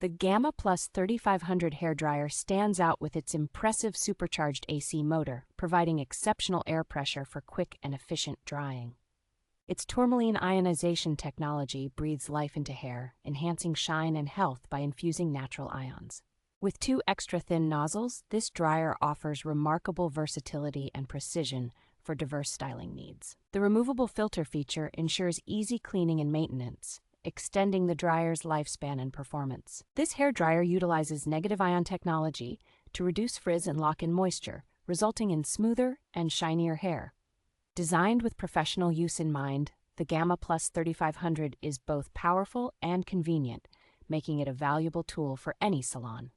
The Gamma Plus 3500 hairdryer stands out with its impressive supercharged AC motor, providing exceptional air pressure for quick and efficient drying. Its Tourmaline Ionization Technology breathes life into hair, enhancing shine and health by infusing natural ions. With two extra-thin nozzles, this dryer offers remarkable versatility and precision for diverse styling needs. The removable filter feature ensures easy cleaning and maintenance, extending the dryer's lifespan and performance. This hairdryer utilizes negative ion technology to reduce frizz and lock in moisture, resulting in smoother and shinier hair. Designed with professional use in mind, the Gamma Plus 3500 is both powerful and convenient, making it a valuable tool for any salon.